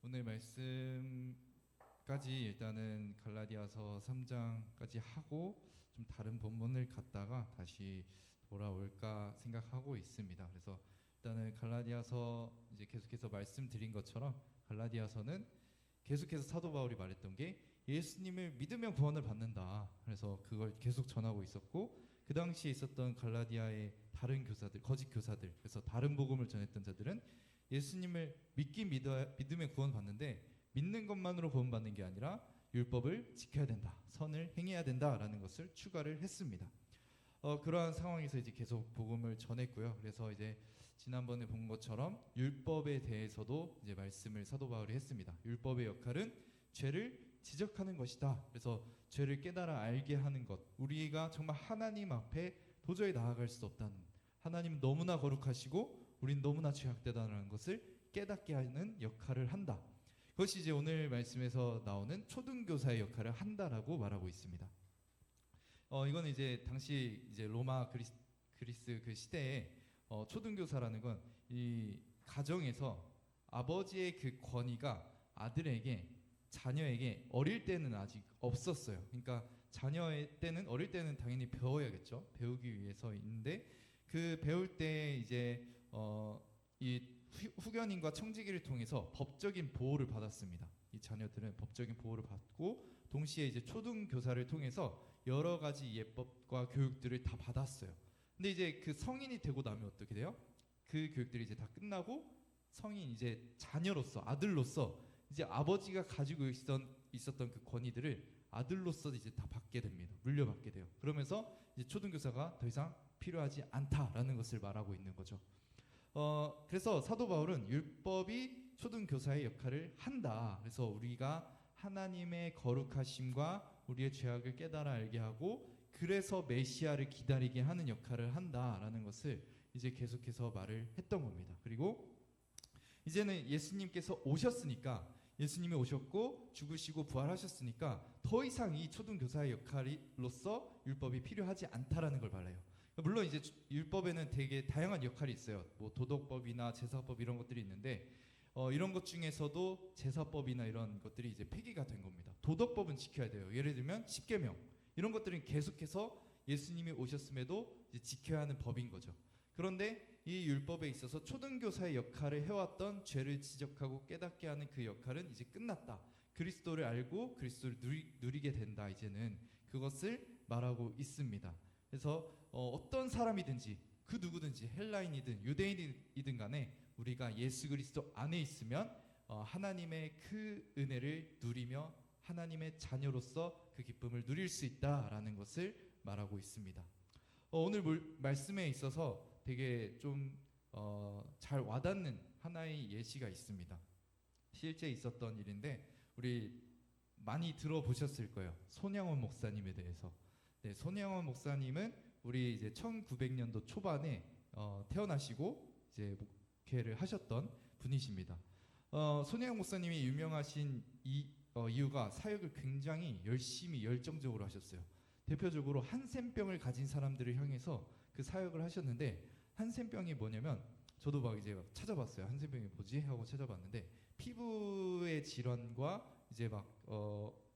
오늘 말씀까지 일단은 갈라디아서 3장까지 하고 좀 다른 본문을 갔다가 다시 돌아올까 생각하고 있습니다. 그래서 일단은 갈라디아서 이제 계속해서 말씀드린 것처럼 갈라디아서는 계속해서 사도 바울이 말했던 게 예수님을 믿으면 구원을 받는다. 그래서 그걸 계속 전하고 있었고, 그 당시에 있었던 갈라디아의 다른 교사들, 거짓 교사들, 그래서 다른 복음을 전했던 자들은 예수님을 믿으면 구원받는데, 믿는 것만으로 구원받는 게 아니라 율법을 지켜야 된다, 선을 행해야 된다라는 것을 추가를 했습니다. 그러한 상황에서 이제 계속 복음을 전했고요. 그래서 이제 지난번에 본 것처럼 율법에 대해서도 이제 말씀을 사도 바울이 했습니다. 율법의 역할은 죄를 지적하는 것이다. 그래서 죄를 깨달아 알게 하는 것, 우리가 정말 하나님 앞에 도저히 나아갈 수 없다는, 하나님은 너무나 거룩하시고 우린 너무나 죄악되다는 것을 깨닫게 하는 역할을 한다. 그것이 이제 오늘 말씀에서 나오는 초등교사의 역할을 한다라고 말하고 있습니다. 이거는 이제 당시 이제 로마 그리스 그 시대에 초등교사라는 건 이 가정에서 아버지의 그 권위가 아들에게, 자녀에게 어릴 때는 아직 없었어요. 그러니까 자녀의 때는, 어릴 때는 당연히 배워야겠죠. 배우기 위해서 있는데, 그 배울 때 이제 이 후견인과 청지기를 통해서 법적인 보호를 받았습니다. 이 자녀들은 법적인 보호를 받고, 동시에 이제 초등교사를 통해서 여러 가지 예법과 교육들을 다 받았어요. 근데 이제 그 성인이 되고 나면 어떻게 돼요? 그 교육들이 이제 다 끝나고 성인, 이제 자녀로서, 아들로서 이제 아버지가 가지고 있었던 그 권위들을 아들로서 이제 다 받게 됩니다. 물려받게 돼요. 그러면서 이제 초등교사가 더 이상 필요하지 않다라는 것을 말하고 있는 거죠. 그래서 사도 바울은 율법이 초등교사의 역할을 한다. 그래서 우리가 하나님의 거룩하심과 우리의 죄악을 깨달아 알게 하고, 그래서 메시아를 기다리게 하는 역할을 한다라는 것을 이제 계속해서 말을 했던 겁니다. 그리고 이제는 예수님께서 오셨으니까, 예수님이 오셨고 죽으시고 부활하셨으니까 더 이상 이 초등교사의 역할로서 율법이 필요하지 않다라는 걸 말해요. 물론 이제 율법에는 되게 다양한 역할이 있어요. 뭐 도덕법이나 제사법 이런 것들이 있는데, 이런 것 중에서도 제사법이나 이런 것들이 이제 폐기가 된 겁니다. 도덕법은 지켜야 돼요. 예를 들면 십계명, 이런 것들은 계속해서 예수님이 오셨음에도 이제 지켜야 하는 법인 거죠. 그런데 이 율법에 있어서 초등교사의 역할을 해왔던, 죄를 지적하고 깨닫게 하는 그 역할은 이제 끝났다. 그리스도를 알고 그리스도를 누리게 된다. 이제는 그것을 말하고 있습니다. 그래서 어떤 사람이든지, 그 누구든지 헬라인이든 유대인이든 간에 우리가 예수 그리스도 안에 있으면 하나님의 그 은혜를 누리며 하나님의 자녀로서 그 기쁨을 누릴 수 있다라는 것을 말하고 있습니다. 오늘 말씀에 있어서 되게 좀 잘 와닿는 하나의 예시가 있습니다. 실제 있었던 일인데 우리 많이 들어보셨을 거예요. 손양원 목사님에 대해서. 네, 손양원 목사님은 우리 이제 1900년도 초반에 태어나시고 이제 목회를 하셨던 분이십니다. 손양원 목사님이 유명하신 이유가 사역을 굉장히 열심히 열정적으로 하셨어요. 대표적으로 한센병을 가진 사람들을 향해서 그 사역을 하셨는데, 한센병이 뭐냐면, 저도 막 이제 찾아봤어요. 한센병이 뭐지 하고 찾아봤는데, 피부의 질환과 이제 막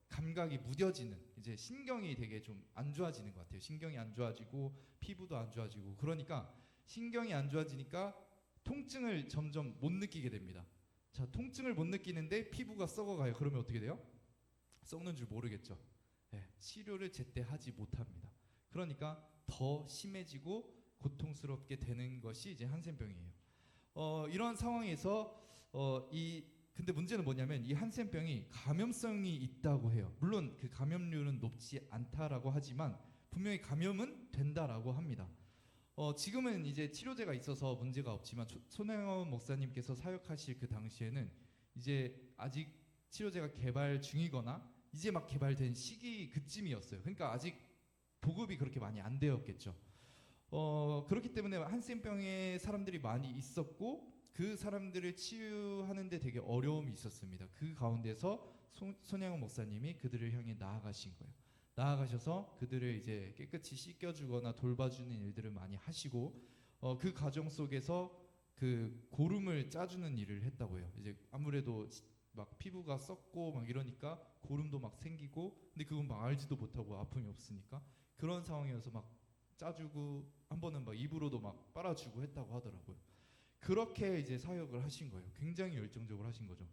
감각이 무뎌지는, 이제 신경이 되게 좀 안 좋아지는 것 같아요. 신경이 안 좋아지고 피부도 안 좋아지고, 그러니까 신경이 안 좋아지니까 통증을 점점 못 느끼게 됩니다. 자, 통증을 못 느끼는데 피부가 썩어가요. 그러면 어떻게 돼요? 썩는 줄 모르겠죠. 네, 치료를 제때 하지 못합니다. 그러니까 더 심해지고 고통스럽게 되는 것이 이제 한센병이에요. 이런 상황에서 근데 문제는 뭐냐면, 이 한센병이 감염성이 있다고 해요. 물론 그 감염률은 높지 않다라고 하지만 분명히 감염은 된다라고 합니다. 지금은 이제 치료제가 있어서 문제가 없지만 손혜원 목사님께서 사역하실 그 당시에는 이제 아직 치료제가 개발 중이거나 이제 막 개발된 시기 그쯤이었어요. 그러니까 아직 보급이 그렇게 많이 안 되었겠죠. 그렇기 때문에 한센병에 사람들이 많이 있었고, 그 사람들을 치유하는데 되게 어려움이 있었습니다. 그 가운데서 손양원 목사님이 그들을 향해 나아가신 거예요. 나아가셔서 그들을 이제 깨끗이 씻겨주거나 돌봐주는 일들을 많이 하시고, 그 과정 속에서 그 고름을 짜주는 일을 했다고 해요. 이제 아무래도 막 피부가 썩고 막 이러니까 고름도 막 생기고, 근데 그건 막 알지도 못하고 아픔이 없으니까 그런 상황이어서 막 짜주고 한 번은 막 입으로도 막 빨아주고 했다고 하더라고요. 그렇게 이제 사역을 하신 거예요. 굉장히 열정적으로 하신 거죠.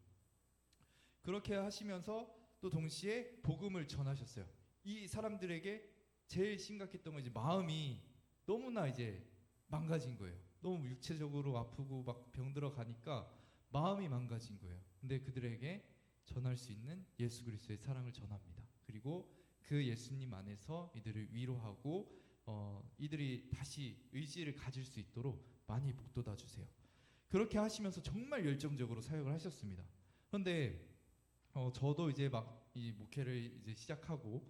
그렇게 하시면서 또 동시에 복음을 전하셨어요. 이 사람들에게 제일 심각했던 건 이제 마음이 너무나 이제 망가진 거예요. 너무 육체적으로 아프고 막 병들어 가니까 마음이 망가진 거예요. 근데 그들에게 전할 수 있는 예수 그리스도의 사랑을 전합니다. 그리고 그 예수님 안에서 이들을 위로하고 이들이 다시 의지를 가질 수 있도록 많이 북돋아 주세요. 그렇게 하시면서 정말 열정적으로 사역을 하셨습니다. 그런데 저도 이제 막 이 목회를 이제 시작하고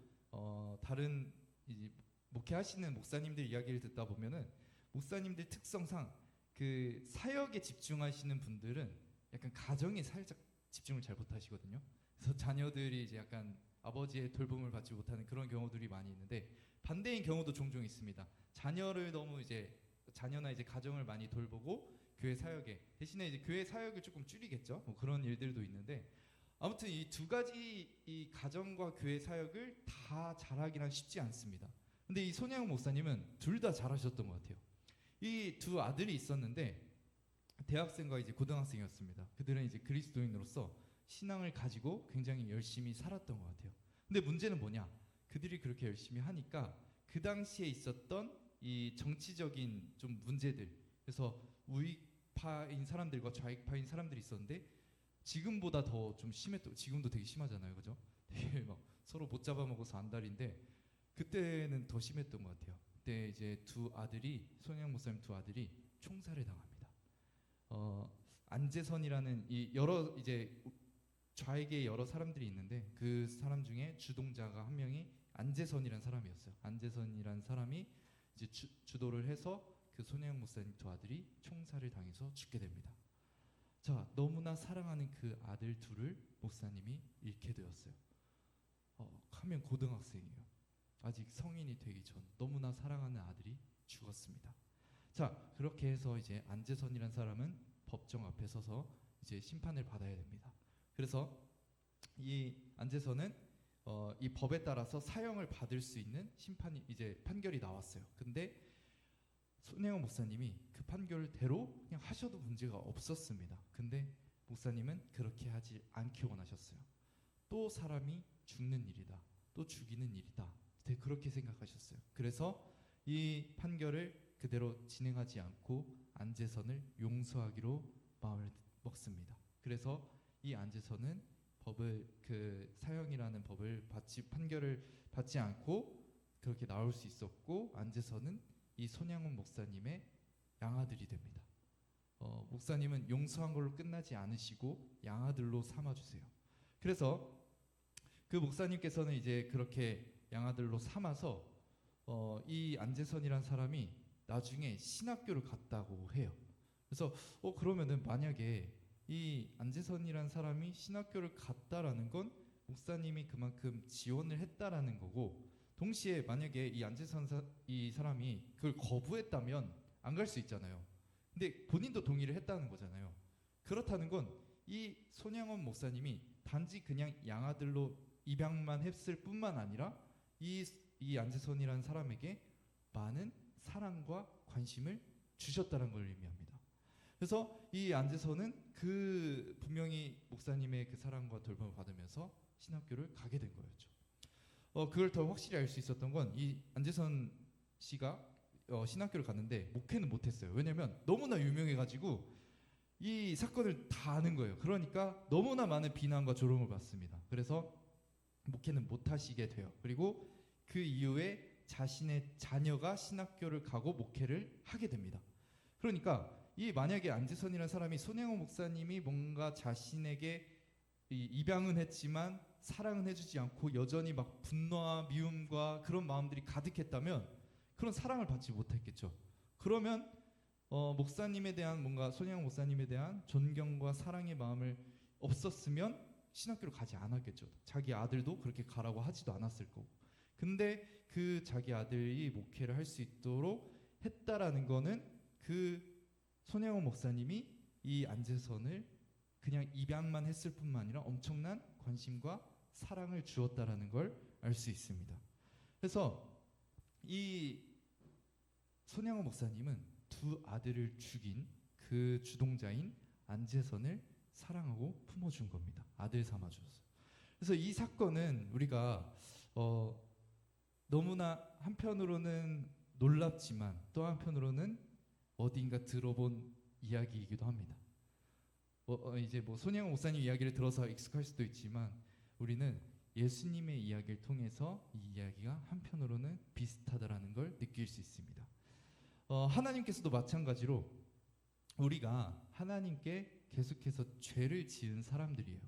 다른 이 목회하시는 목사님들 이야기를 듣다 보면은 목사님들 특성상 그 사역에 집중하시는 분들은 약간 가정에 살짝 집중을 잘 못하시거든요. 그래서 자녀들이 이제 약간 아버지의 돌봄을 받지 못하는 그런 경우들이 많이 있는데, 반대인 경우도 종종 있습니다. 자녀를 너무 이제 자녀나 이제 가정을 많이 돌보고 교회 사역에 대신에 이제 교회 사역을 조금 줄이겠죠. 뭐 그런 일들도 있는데, 아무튼 이 두 가지 이 가정과 교회 사역을 다 잘하기는 쉽지 않습니다. 근데 이 손양훈 목사님은 둘 다 잘하셨던 것 같아요. 이 두 아들이 있었는데 대학생과 이제 고등학생이었습니다. 그들은 이제 그리스도인으로서 신앙을 가지고 굉장히 열심히 살았던 것 같아요. 근데 문제는 뭐냐? 그들이 그렇게 열심히 하니까 그 당시에 있었던 이 정치적인 좀 문제들, 그래서 우익파인 사람들과 좌익파인 사람들이 있었는데 지금보다 더 좀 심했던, 지금도 되게 심하잖아요, 그죠? 되게 막 서로 못 잡아먹어서 안달인데 그때는 더 심했던 것 같아요. 그때 이제 두 아들이, 손양 목사님 두 아들이 총살을 당합니다. 안재선이라는 이 여러 이제 좌익의 여러 사람들이 있는데 그 사람 중에 주동자가 한 명이 안재선이라는 사람이었어요. 안재선이라는 사람이 이제 주도를 해서 그 손양 목사님 두 아들이 총살을 당해서 죽게 됩니다. 자, 너무나 사랑하는 그 아들 둘을 목사님이 잃게 되었어요. 하면 고등학생이에요. 아직 성인이 되기 전 너무나 사랑하는 아들이 죽었습니다. 자, 그렇게 해서 이제 안재선이라는 사람은 법정 앞에 서서 이제 심판을 받아야 됩니다. 그래서 이 안재선은 이 법에 따라서 사형을 받을 수 있는 심판이 이제 판결이 나왔어요. 근데 손혜원 목사님이 그 판결대로 그냥 하셔도 문제가 없었습니다. 근데 목사님은 그렇게 하지 않기 원하셨어요. 또 사람이 죽는 일이다, 또 죽이는 일이다, 그렇게 생각하셨어요. 그래서 이 판결을 그대로 진행하지 않고 안재선을 용서하기로 마음을 먹습니다. 그래서 이 안재선은 법을 그 사형이라는 법을 판결을 받지 않고 그렇게 나올 수 있었고, 안재선은 이 손양훈 목사님의 양아들이 됩니다. 목사님은 용서한 걸로 끝나지 않으시고 양아들로 삼아주세요. 그래서 그 목사님께서는 이제 그렇게 양아들로 삼아서 이 안재선이란 사람이 나중에 신학교를 갔다고 해요. 그래서 그러면은 만약에 이 안재선이란 사람이 신학교를 갔다라는 건 목사님이 그만큼 지원을 했다라는 거고, 동시에 만약에 이 안재선 이 사람이 그걸 거부했다면 안 갈 수 있잖아요. 근데 본인도 동의를 했다는 거잖아요. 그렇다는 건 이 손양원 목사님이 단지 그냥 양아들로 입양만 했을 뿐만 아니라 이 안재선이라는 사람에게 많은 사랑과 관심을 주셨다는 걸 의미합니다. 그래서 이 안재선은 그 분명히 목사님의 그 사랑과 돌봄을 받으면서 신학교를 가게 된 거였죠. 그걸 더 확실히 알 수 있었던 건 이 안재선 씨가 신학교를 갔는데 목회는 못했어요. 왜냐면 너무나 유명해가지고 이 사건을 다 아는 거예요. 그러니까 너무나 많은 비난과 조롱을 받습니다. 그래서 목회는 못하시게 돼요. 그리고 그 이후에 자신의 자녀가 신학교를 가고 목회를 하게 됩니다. 그러니까 이 만약에 안재선이라는 사람이 손혜원 목사님이 뭔가 자신에게 입양은 했지만 사랑은 해주지 않고 여전히 막 분노와 미움과 그런 마음들이 가득했다면 그런 사랑을 받지 못했겠죠. 그러면 목사님에 대한 뭔가 손혜원 목사님에 대한 존경과 사랑의 마음을 없었으면 신학교를 가지 않았겠죠. 자기 아들도 그렇게 가라고 하지도 않았을 거고. 근데 그 자기 아들이 목회를 할 수 있도록 했다라는 거는 그 손혜원 목사님이 이 안재선을 그냥 입양만 했을 뿐만 아니라 엄청난 관심과 사랑을 주었다라는 걸 알 수 있습니다. 그래서 이 손양호 목사님은 두 아들을 죽인 그 주동자인 안재선을 사랑하고 품어준 겁니다. 아들 삼아주었어요. 그래서 이 사건은 우리가 너무나 한편으로는 놀랍지만 또 한편으로는 어딘가 들어본 이야기이기도 합니다. 이제 뭐 손양호 목사님 이야기를 들어서 익숙할 수도 있지만 우리는 예수님의 이야기를 통해서 이 이야기가 한편으로는 비슷하다라는 걸 느낄 수 있습니다. 하나님께서도 마찬가지로 우리가 하나님께 계속해서 죄를 지은 사람들이에요.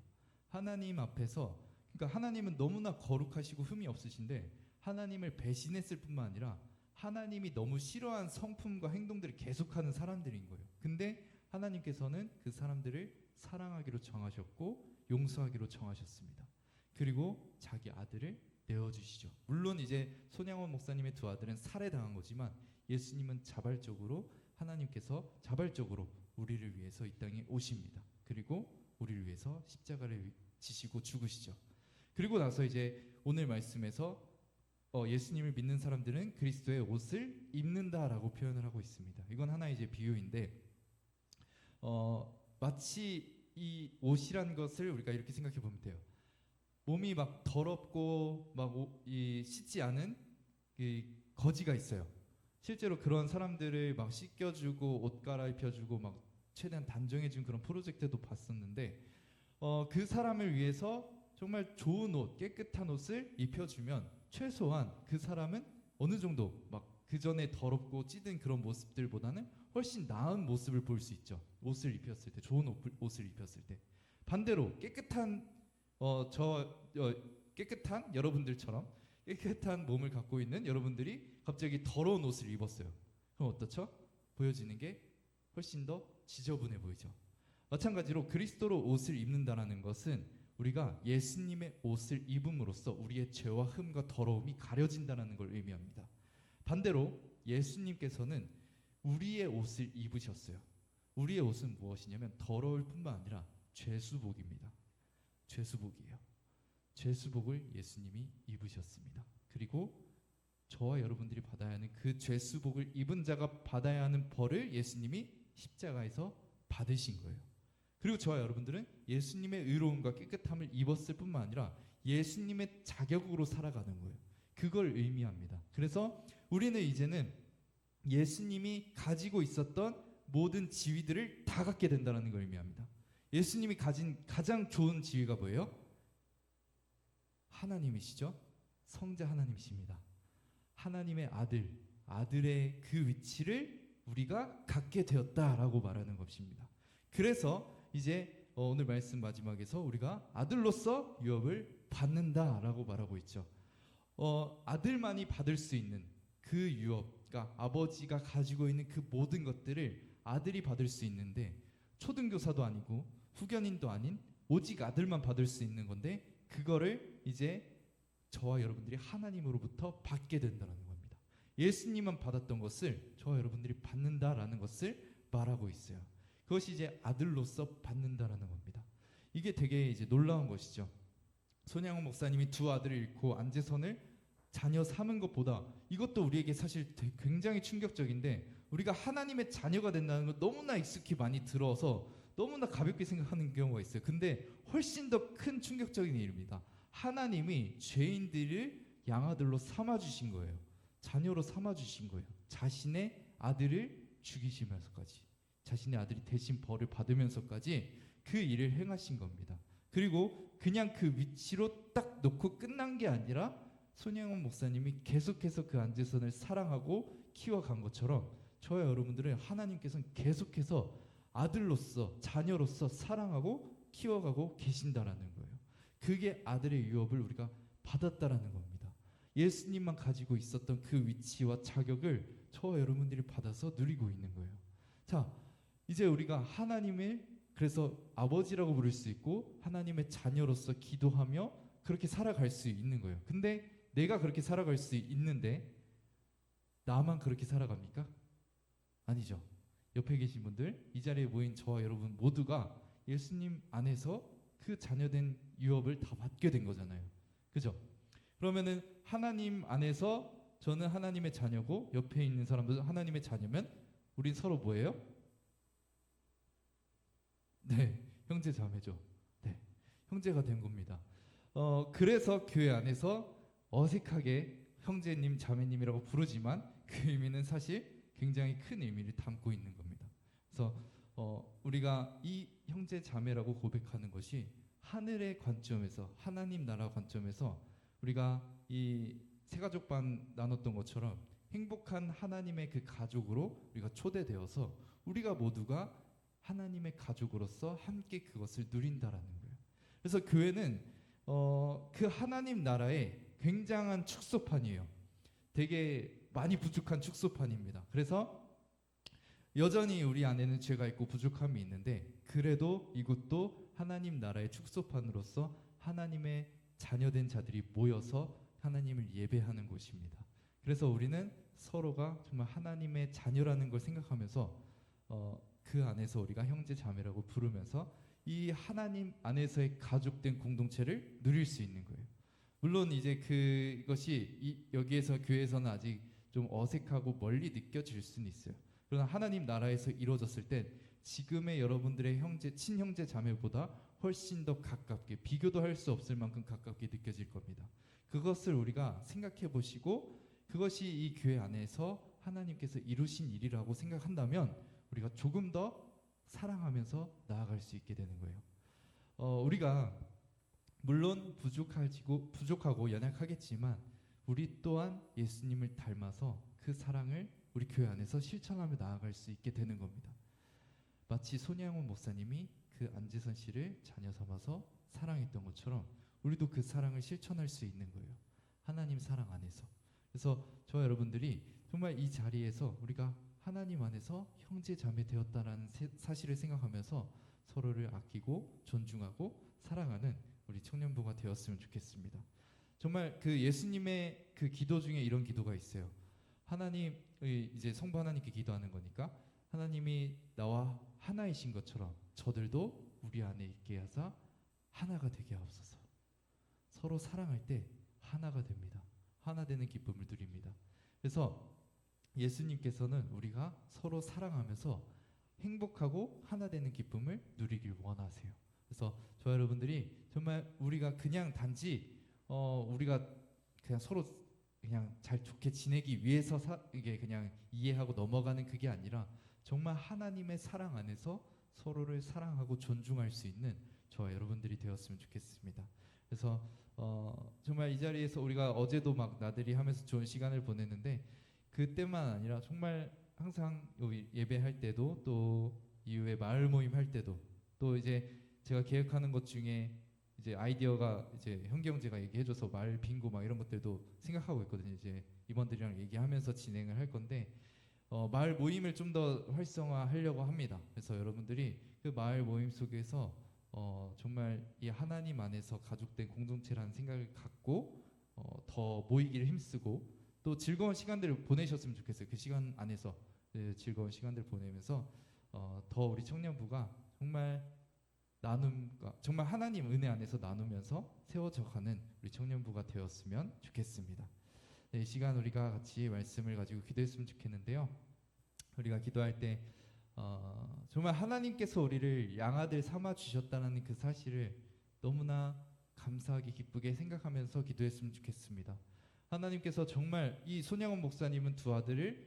하나님 앞에서, 그러니까 하나님은 너무나 거룩하시고 흠이 없으신데 하나님을 배신했을 뿐만 아니라 하나님이 너무 싫어한 성품과 행동들을 계속하는 사람들인 거예요. 근데 하나님께서는 그 사람들을 사랑하기로 정하셨고 용서하기로 정하셨습니다. 그리고 자기 아들을 내어주시죠. 물론 이제 손양원 목사님의 두 아들은 살해당한 거지만 예수님은 하나님께서 자발적으로 우리를 위해서 이 땅에 오십니다. 그리고 우리를 위해서 십자가를 지시고 죽으시죠. 그리고 나서 이제 오늘 말씀에서 예수님을 믿는 사람들은 그리스도의 옷을 입는다라고 표현을 하고 있습니다. 이건 하나의 이제 비유인데 마치 이 옷이란 것을 우리가 이렇게 생각해 보면 돼요. 몸이 막 더럽고 막 씻지 않은 이 거지가 있어요. 실제로 그런 사람들을 막 씻겨주고 옷 갈아입혀주고 막 최대한 단정해준 그런 프로젝트도 봤었는데 그 사람을 위해서 정말 좋은 옷, 깨끗한 옷을 입혀주면 최소한 그 사람은 어느 정도 막 그 전에 더럽고 찌든 그런 모습들보다는 훨씬 나은 모습을 볼 수 있죠. 옷을 입혔을 때, 좋은 옷을 입혔을 때. 반대로 깨끗한 깨끗한 여러분들처럼 깨끗한 몸을 갖고 있는 여러분들이 갑자기 더러운 옷을 입었어요. 그럼 어떻죠? 보여지는 게 훨씬 더 지저분해 보이죠. 마찬가지로 그리스도로 옷을 입는다라는 것은 우리가 예수님의 옷을 입음으로써 우리의 죄와 흠과 더러움이 가려진다는 걸 의미합니다. 반대로 예수님께서는 우리의 옷을 입으셨어요. 우리의 옷은 무엇이냐면 더러울 뿐만 아니라 죄수복입니다. 죄수복이에요. 죄수복을 예수님이 입으셨습니다. 그리고 저와 여러분들이 받아야 하는 그 죄수복을 입은 자가 받아야 하는 벌을 예수님이 십자가에서 받으신 거예요. 그리고 저와 여러분들은 예수님의 의로움과 깨끗함을 입었을 뿐만 아니라 예수님의 자격으로 살아가는 거예요. 그걸 의미합니다. 그래서 우리는 이제는 예수님이 가지고 있었던 모든 지위들을 다 갖게 된다는 걸 의미합니다. 예수님이 가진 가장 좋은 지위가 뭐예요? 하나님이시죠. 성자 하나님이십니다. 하나님의 아들의 그 위치를 우리가 갖게 되었다라고 말하는 것입니다. 그래서 이제 오늘 말씀 마지막에서 우리가 아들로서 유업을 받는다라고 말하고 있죠. 아들만이 받을 수 있는 그 유업, 그러니까 아버지가 가지고 있는 그 모든 것들을 아들이 받을 수 있는데 초등교사도 아니고 후견인도 아닌 오직 아들만 받을 수 있는 건데 그거를 이제 저와 여러분들이 하나님으로부터 받게 된다는 겁니다. 예수님만 받았던 것을 저와 여러분들이 받는다라는 것을 말하고 있어요. 그것이 이제 아들로서 받는다라는 겁니다. 이게 되게 이제 놀라운 것이죠. 손양호 목사님이 두 아들을 잃고 안재선을 자녀 삼은 것보다 이것도 우리에게 사실 굉장히 충격적인데 우리가 하나님의 자녀가 된다는 걸 너무나 익숙히 많이 들어서 너무나 가볍게 생각하는 경우가 있어요. 근데 훨씬 더 큰 충격적인 일입니다. 하나님이 죄인들을 양아들로 삼아주신 거예요. 자녀로 삼아주신 거예요. 자신의 아들을 죽이시면서까지, 자신의 아들이 대신 벌을 받으면서까지 그 일을 행하신 겁니다. 그리고 그냥 그 위치로 딱 놓고 끝난 게 아니라 손양원 목사님이 계속해서 그 안재선을 사랑하고 키워간 것처럼 저와 여러분들은 하나님께서는 계속해서 아들로서, 자녀로서 사랑하고 키워가고 계신다라는 거예요. 그게 아들의 유업을 우리가 받았다라는 겁니다. 예수님만 가지고 있었던 그 위치와 자격을 저와 여러분들이 받아서 누리고 있는 거예요. 자, 이제 우리가 하나님을 그래서 아버지라고 부를 수 있고 하나님의 자녀로서 기도하며 그렇게 살아갈 수 있는 거예요. 근데 내가 그렇게 살아갈 수 있는데 나만 그렇게 살아갑니까? 아니죠. 옆에 계신 분들, 이 자리에 모인 저와 여러분 모두가 예수님 안에서 그 자녀된 유업을 다 받게 된 거잖아요. 그죠? 그러면은 하나님 안에서 저는 하나님의 자녀고 옆에 있는 사람도 하나님의 자녀면 우린 서로 뭐예요? 네, 형제 자매죠. 네, 형제가 된 겁니다. 그래서 교회 안에서 어색하게 형제님, 자매님이라고 부르지만 그 의미는 사실 굉장히 큰 의미를 담고 있는 겁니다. 그래서 우리가 이 형제 자매라고 고백하는 것이 하늘의 관점에서 하나님 나라 관점에서 우리가 이 세가족반 나눴던 것처럼 행복한 하나님의 그 가족으로 우리가 초대되어서 우리가 모두가 하나님의 가족으로서 함께 그것을 누린다라는 거예요. 그래서 교회는 그 하나님 나라의 굉장한 축소판이에요. 되게 많이 부족한 축소판입니다. 그래서 여전히 우리 안에는 죄가 있고 부족함이 있는데 그래도 이곳도 하나님 나라의 축소판으로서 하나님의 자녀된 자들이 모여서 하나님을 예배하는 곳입니다. 그래서 우리는 서로가 정말 하나님의 자녀라는 걸 생각하면서 그 안에서 우리가 형제 자매라고 부르면서 이 하나님 안에서의 가족된 공동체를 누릴 수 있는 거예요. 물론 이제 그것이 여기에서 교회에서는 아직 좀 어색하고 멀리 느껴질 수는 있어요. 그러나 하나님 나라에서 이루어졌을 때 지금의 여러분들의 형제, 친형제 자매보다 훨씬 더 가깝게, 비교도 할 수 없을 만큼 가깝게 느껴질 겁니다. 그것을 우리가 생각해 보시고 그것이 이 교회 안에서 하나님께서 이루신 일이라고 생각한다면 우리가 조금 더 사랑하면서 나아갈 수 있게 되는 거예요. 우리가 물론 부족하고 연약하겠지만 우리 또한 예수님을 닮아서 그 사랑을 우리 교회 안에서 실천하며 나아갈 수 있게 되는 겁니다. 마치 손양훈 목사님이 그 안재선 씨를 자녀 삼아서 사랑했던 것처럼 우리도 그 사랑을 실천할 수 있는 거예요. 하나님 사랑 안에서. 그래서 저와 여러분들이 정말 이 자리에서 우리가 하나님 안에서 형제 자매 되었다라는 사실을 생각하면서 서로를 아끼고 존중하고 사랑하는 우리 청년부가 되었으면 좋겠습니다. 정말 그 예수님의 그 기도 중에 이런 기도가 있어요. 하나님의 이제 성부 하나님께 기도하는 거니까 하나님이 나와 하나이신 것처럼 저들도 우리 안에 있게 하사 하나가 되게 하옵소서. 서로 사랑할 때 하나가 됩니다. 하나 되는 기쁨을 누립니다. 그래서 예수님께서는 우리가 서로 사랑하면서 행복하고 하나 되는 기쁨을 누리길 원하세요. 그래서 저 여러분들이 정말 우리가 그냥 단지 우리가 그냥 서로 그냥 잘 좋게 지내기 위해서 이게 그냥 이해하고 넘어가는 그게 아니라 정말 하나님의 사랑 안에서 서로를 사랑하고 존중할 수 있는 저와 여러분들이 되었으면 좋겠습니다. 그래서 정말 이 자리에서 우리가 어제도 막 나들이 하면서 좋은 시간을 보냈는데 그때만 아니라 정말 항상 예배할 때도 또 이후에 마을 모임 할 때도 또 이제 제가 계획하는 것 중에 이제 아이디어가 이제 현경제가 얘기해줘서 마을 빙고 막 이런 것들도 생각하고 있거든요. 이제 이번들이랑 얘기하면서 진행을 할 건데 마을 모임을 좀 더 활성화하려고 합니다. 그래서 여러분들이 그 마을 모임 속에서 정말 이 하나님 안에서 가족된 공동체라는 생각을 갖고 더 모이기를 힘쓰고 또 즐거운 시간들을 보내셨으면 좋겠어요. 그 시간 안에서 즐거운 시간들 보내면서 더 우리 청년부가 정말 나눔과 정말 하나님 은혜 안에서 나누면서 세워져가는 우리 청년부가 되었으면 좋겠습니다. 이 시간 우리가 같이 말씀을 가지고 기도했으면 좋겠는데요. 우리가 기도할 때 정말 하나님께서 우리를 양아들 삼아 주셨다는 그 사실을 너무나 감사하게 기쁘게 생각하면서 기도했으면 좋겠습니다. 하나님께서 정말 이 손양원 목사님은 두 아들을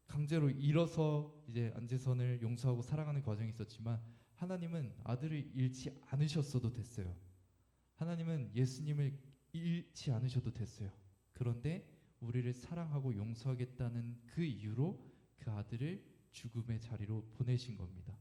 강제로 잃어서 이제 안재선을 용서하고 사랑하는 과정이 있었지만 하나님은 아들을 잃지 않으셨어도 됐어요. 하나님은 예수님을 잃지 않으셔도 됐어요. 그런데 우리를 사랑하고 용서하겠다는 그 이유로 그 아들을 죽음의 자리로 보내신 겁니다.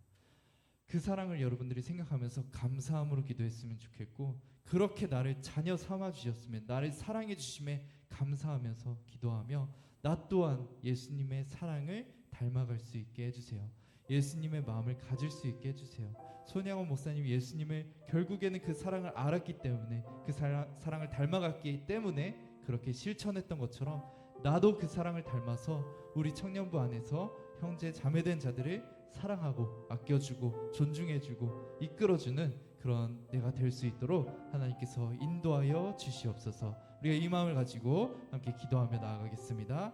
그 사랑을 여러분들이 생각하면서 감사함으로 기도했으면 좋겠고 그렇게 나를 자녀 삼아 주셨으면 나를 사랑해 주심에 감사하면서 기도하며 나 또한 예수님의 사랑을 닮아갈 수 있게 해주세요. 예수님의 마음을 가질 수 있게 해주세요. 손양원 목사님이 예수님을 결국에는 그 사랑을 알았기 때문에 그 사랑을 닮아갔기 때문에 그렇게 실천했던 것처럼 나도 그 사랑을 닮아서 우리 청년부 안에서 형제 자매된 자들을 사랑하고 아껴주고 존중해주고 이끌어주는 그런 내가 될 수 있도록 하나님께서 인도하여 주시옵소서. 우리가 이 마음을 가지고 함께 기도하며 나아가겠습니다.